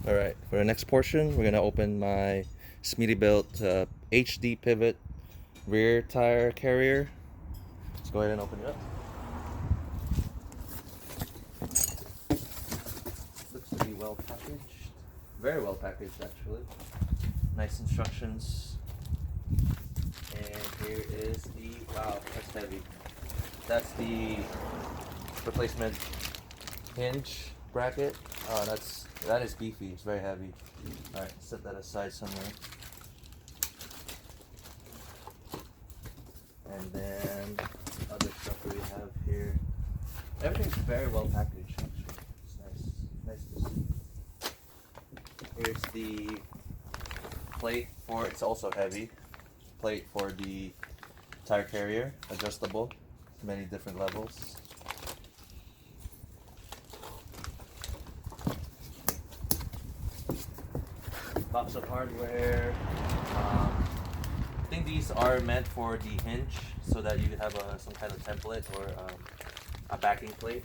Alright, for the next portion, we're gonna open my Smittybilt HD pivot rear tire carrier. Let's go ahead and open it up. Looks to be well packaged. Very well packaged, actually. Nice instructions. And here is the, wow, that's heavy. That's the replacement hinge bracket. Oh, that is beefy. It's very heavy. All right, set that aside somewhere. And then other stuff that we have here. Everything's very well packaged. Actually, it's nice to see. Here's the plate for. It's also heavy. Plate for the tire carrier, adjustable, many different levels. Box of hardware. I think these are meant for the hinge so that you have some kind of template or a backing plate.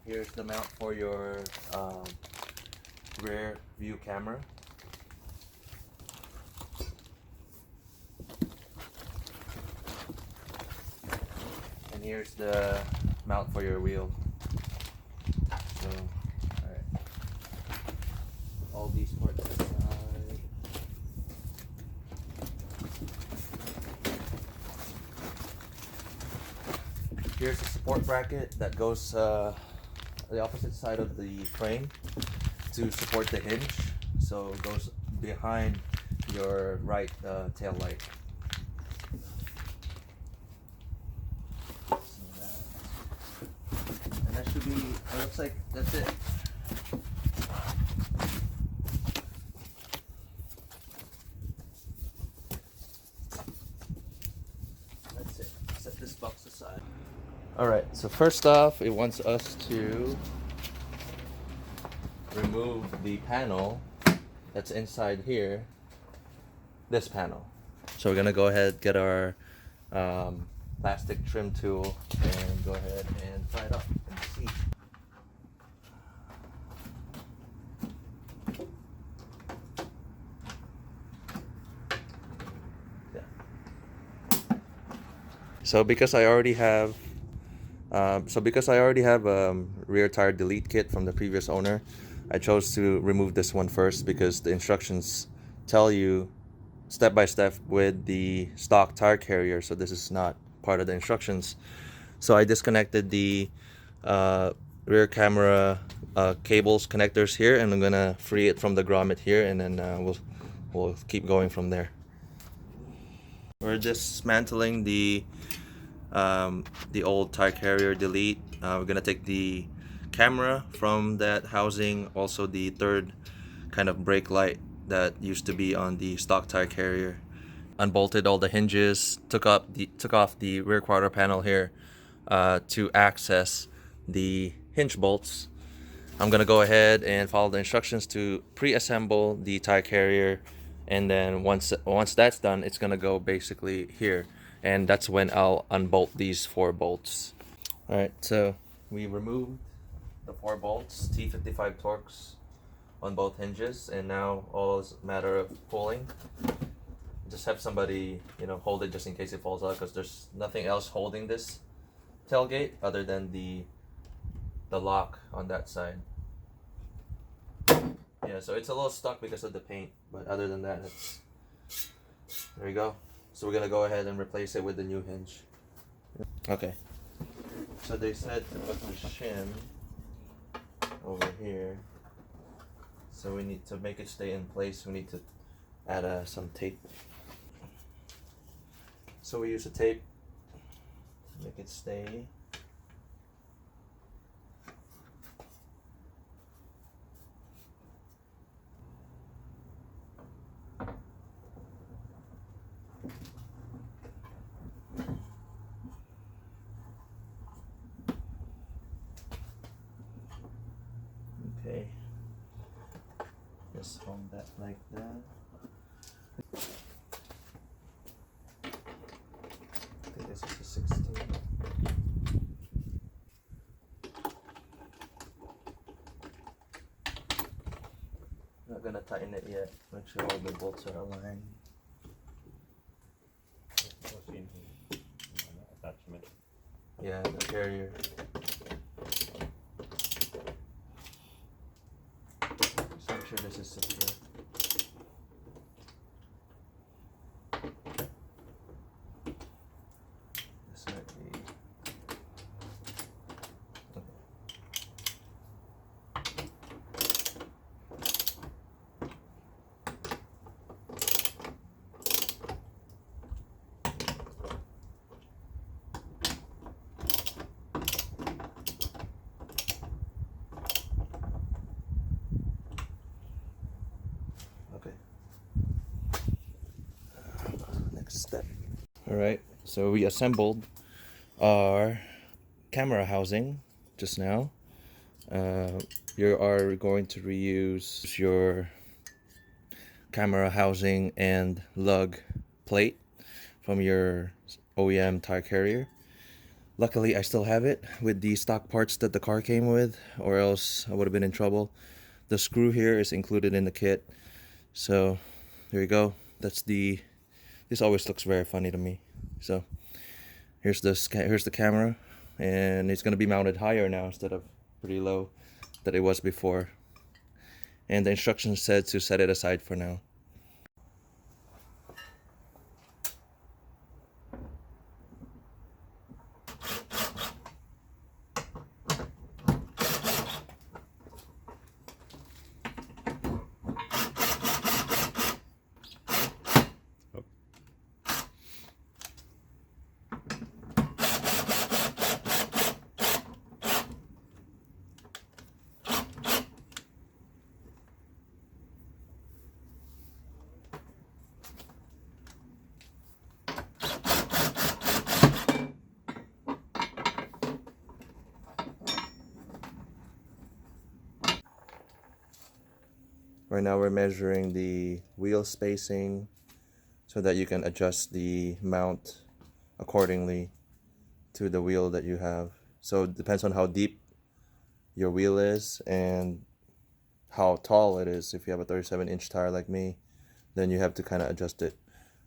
Here's the mount for your rear view camera. And here's the mount for your wheel. So, alright. All these parts aside. Here's the support bracket that goes the opposite side of the frame to support the hinge. So it goes behind your right tail light. And that should be, it looks like that's it. That's it. Set this box aside. Alright, so first off, it wants us to remove the panel that's inside here, this panel. So we're gonna go ahead, get our plastic trim tool and go ahead and pry it up and see. Yeah. So because I already have rear tire delete kit from the previous owner, I chose to remove this one first because the instructions tell you step by step with the stock tire carrier, so this is not part of the instructions. So I disconnected the rear camera cables connectors here, and I'm gonna free it from the grommet here, and then we'll keep going from there. We're dismantling the old tire carrier delete. We're gonna take the camera from that housing, also the third kind of brake light that used to be on the stock tire carrier. Unbolted all the hinges, took off the rear quarter panel here to access the hinge bolts. I'm gonna go ahead and follow the instructions to pre-assemble the tire carrier, and then once that's done, it's gonna go basically here, and that's when I'll unbolt these 4 bolts. Alright, so we removed the 4 bolts, T55 Torx on both hinges, and now all is a matter of pulling. Just have somebody, hold it just in case it falls out, because there's nothing else holding this tailgate other than the lock on that side. Yeah, so it's a little stuck because of the paint, but other than that, there you go. So we're gonna go ahead and replace it with the new hinge. Okay. So they said to put the shim over here. So we need to make it stay in place. We need to add some tape. So we use a tape to make it stay. Okay, just hold that like that. I think this is a 16. gonna tighten it yet. Make sure all the bolts are aligned. Attachment. Yeah, the carrier. So I'm sure this is secure. This might be. Okay. Next step. Alright, so we assembled our camera housing just now. You are going to reuse your camera housing and lug plate from your OEM tire carrier. Luckily, I still have it with the stock parts that the car came with, or else I would have been in trouble. The screw here is included in the kit. So there you go. That's the. This always looks very funny to me. So here's the camera, and it's gonna be mounted higher now instead of pretty low that it was before. And the instructions said to set it aside for now. Right now we're measuring the wheel spacing so that you can adjust the mount accordingly to the wheel that you have. So it depends on how deep your wheel is and how tall it is. If you have a 37-inch tire like me, then you have to kind of adjust it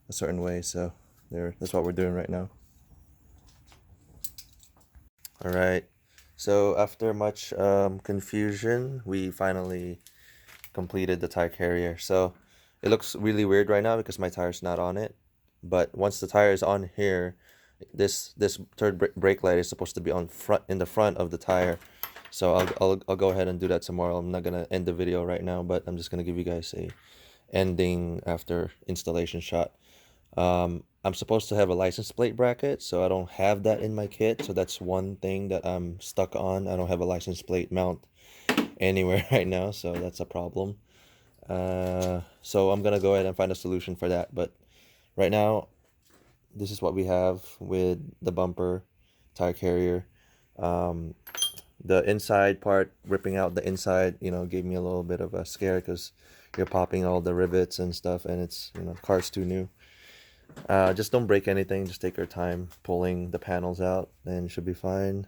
a certain way. So that's what we're doing right now. All right. So after much confusion, we finally completed the tire carrier. So it looks really weird right now because my tire's not on it, but once the tire is on here, this third brake light is supposed to be on in the front of the tire. So I'll go ahead and do that tomorrow. I'm not gonna end the video right now, but I'm just gonna give you guys a ending after installation shot. I'm supposed to have a license plate bracket, so I don't have that in my kit, so that's one thing that I'm stuck on. I don't have a license plate mount anywhere right now, so that's a problem. So I'm gonna go ahead and find a solution for that, but right now this is what we have with the bumper, tire carrier. The inside part, ripping out the inside, gave me a little bit of a scare because you're popping all the rivets and stuff, and it's, car's too new. Just don't break anything, just take your time pulling the panels out and it should be fine.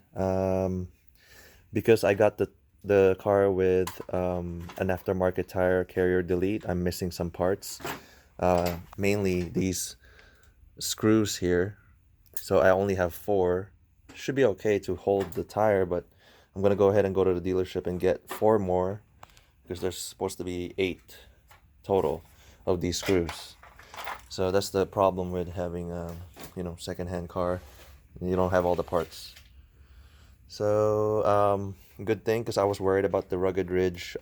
Because I got the car with an aftermarket tire carrier delete, I'm missing some parts, mainly these screws here. So I only have 4. Should be okay to hold the tire, but I'm gonna go ahead and go to the dealership and get 4 more because there's supposed to be 8 total of these screws. So that's the problem with having a second-hand car. You don't have all the parts. So good thing, because I was worried about the rugged ridge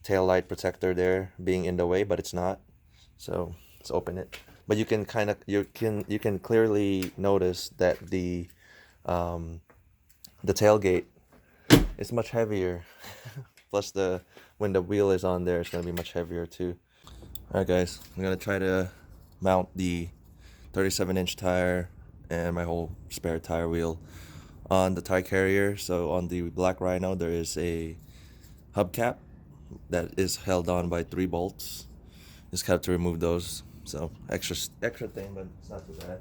tail light protector there being in the way, but it's not. So let's open it. But you can you can clearly notice that the tailgate is much heavier. Plus when the wheel is on there, it's gonna be much heavier too. Alright guys, I'm gonna try to mount the 37-inch tire and my whole spare tire wheel on the tire carrier. So on the Black Rhino there is a hubcap that is held on by 3 bolts. Just have to remove those. So extra thing, but it's not too bad.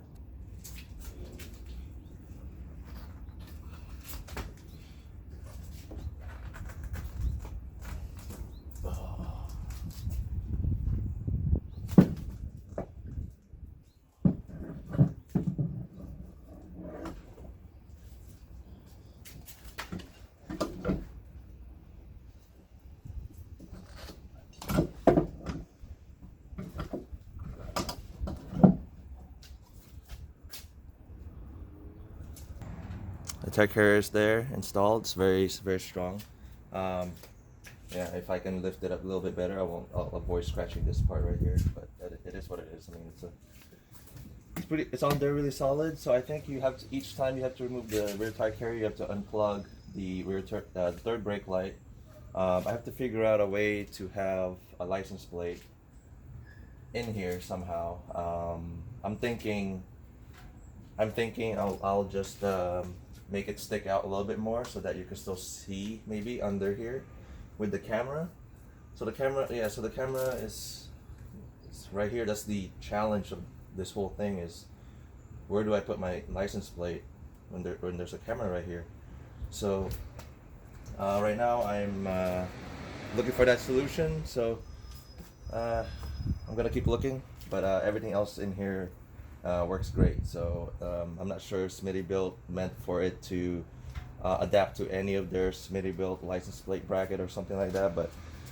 the tire carrier is there installed. It's very strong. Yeah, if I can lift it up a little bit better, I'll avoid scratching this part right here. But it is what it is. I mean, it's on there really solid. So I think you have to, each time you have to remove the rear tire carrier, you have to unplug the third brake light. I have to figure out a way to have a license plate in here somehow. I'm thinking I'll just make it stick out a little bit more so that you can still see maybe under here with the camera. So the camera, yeah, so the camera is right here. That's the challenge of this whole thing, is where do I put my license plate when there's a camera right here. So right now I'm looking for that solution. So I'm gonna keep looking, but everything else in here works great. So I'm not sure if Smittybilt meant for it to adapt to any of their Smittybilt license plate bracket or something like that, but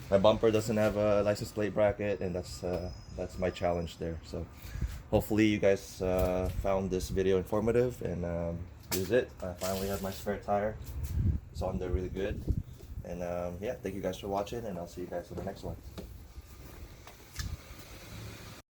my bumper doesn't have a license plate bracket, and that's my challenge there. So hopefully you guys found this video informative, and this is it. I finally have my spare tire. It's on there really good, and yeah, thank you guys for watching, and I'll see you guys for the next one.